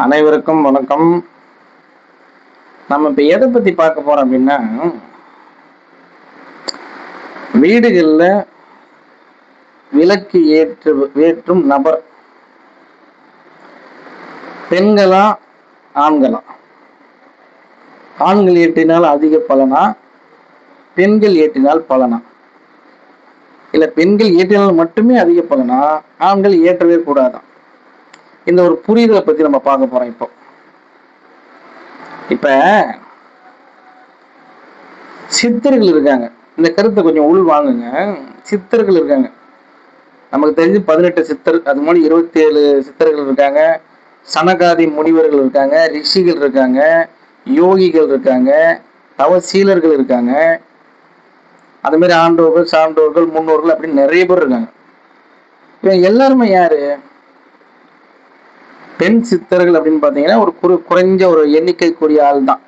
அனைவருக்கும் வணக்கம். நம்ம இப்ப எதை பத்தி பார்க்க போறோம் அப்படின்னா, வீடுகள்ல விளக்கு ஏற்றும் நபர் பெண்களா ஆண்களா? ஆண்கள் ஏற்றினால் அதிக பலனா, பெண்கள் ஏற்றினால் பலனா? இல்ல பெண்கள் ஏற்றினால் மட்டுமே அதிக பலனா, ஆண்கள் ஏற்றவே கூடாதான்? இந்த ஒரு புரிதலை பத்தி நம்ம பார்க்க போறோம். இப்ப சித்தர்கள் இருக்காங்க. இந்த கருத்தை கொஞ்சம் உள் வாங்குங்க. சித்தர்கள் இருக்காங்க. நமக்கு தெரிஞ்சு 18 சித்தர், அது மாதிரி 27 சித்தர்கள் இருக்காங்க, சனகாதி முனிவர்கள் இருக்காங்க, ரிஷிகள் இருக்காங்க, யோகிகள் இருக்காங்க, தவசீலர்கள் இருக்காங்க, அது மாதிரி ஆண்டோர்கள், சான்றோர்கள், முன்னோர்கள் அப்படின்னு நிறைய பேர் இருக்காங்க. இவங்க எல்லாருமே யாரு? பெண் சித்தர்கள் அப்படின்னு பாத்தீங்கன்னா ஒரு குறைஞ்ச ஒரு எண்ணிக்கைக்குரிய ஆள் தான்.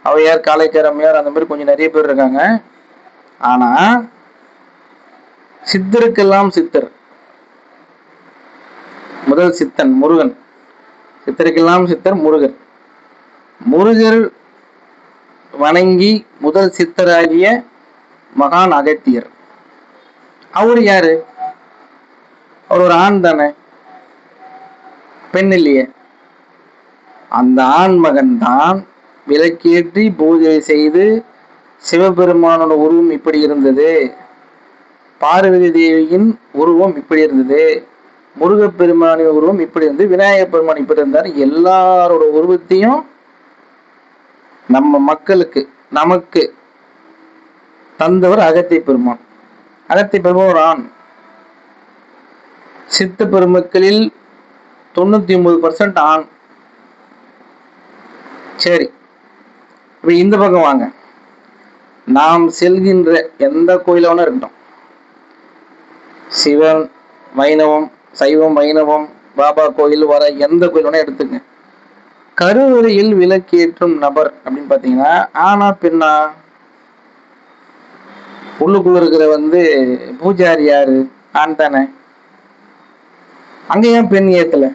அவையார், காளைக்கரமையார், அந்த மாதிரி கொஞ்சம் நிறைய பேர் இருக்காங்க. ஆனா சித்தருக்கெல்லாம் சித்தர் முதல் சித்தன் முருகன். சித்தருக்கெல்லாம் சித்தர் முருகர். முருகர் வணங்கி முதல் சித்தராகிய மகான் அகத்தியர். அவரு யாரு? அவர் ஒரு ஆண் தானே, பெண் இல்லையே. அந்த ஆண் மகன் தான் விளக்கேற்றி பூஜை செய்து, சிவபெருமானோட உருவம் இப்படி இருந்தது, பார்வதி தேவியின் உருவம் இப்படி இருந்தது, முருகப்பெருமானின் உருவம் இப்படி இருந்து, விநாயகர் பெருமான் இப்படி இருந்தார், எல்லாரோட உருவத்தையும் நம்ம மக்களுக்கு நமக்கு தந்தவர் அகத்திய பெருமான். அகத்திய பெருமான் ஒரு ஆண். சித்த பெருமக்களில் 99% ஆண். சரி, இப்ப இந்த பக்கம் வாங்க. நாம் செல்கின்ற எந்த கோயிலான இருக்கட்டும், சிவன், வைணவம், சைவம், வைணவம், பாபா கோயில், வர எந்த கோயில் வேணா எடுத்துங்க. கருவறையில் விளக்கேற்றும் நபர் அப்படின்னு பாத்தீங்கன்னா ஆனா பெண்ணா? உள்ளுக்குள்ள இருக்கிற பூஜாரி யாரு? ஆண் தானே. அங்க ஏன் பெண் ஏத்தல?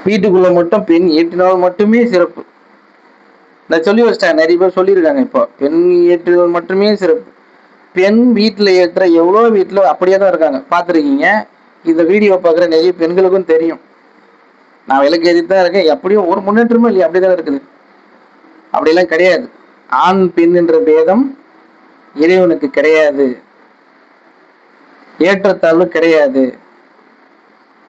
வீட்டுக்குள்ள மட்டும் பெண் ஏற்றினால் மட்டுமே சிறப்பு. நான் சொல்லி வச்சிட்டேன், நிறைய பேர் சொல்லியிருக்காங்க. இப்போ பெண் ஏற்றினால் மட்டுமே சிறப்பு. பெண் வீட்டுல ஏற்ற எவ்வளோ வீட்டுல அப்படியே தான் இருக்காங்க, பார்த்துருக்கீங்க. இந்த வீடியோ பார்க்குற நிறைய பெண்களுக்கும் தெரியும். நான் விளக்கு ஏற்றிட்டு தான் இருக்கேன், எப்படியும் ஒரு முன்னேற்றமும் இல்லையா? அப்படிதான் இருக்குது. அப்படியெல்லாம் கிடையாது. ஆண் பெண் என்ற பேதம் இறைவனுக்கு கிடையாது, ஏற்றத்தாழ்வு கிடையாது.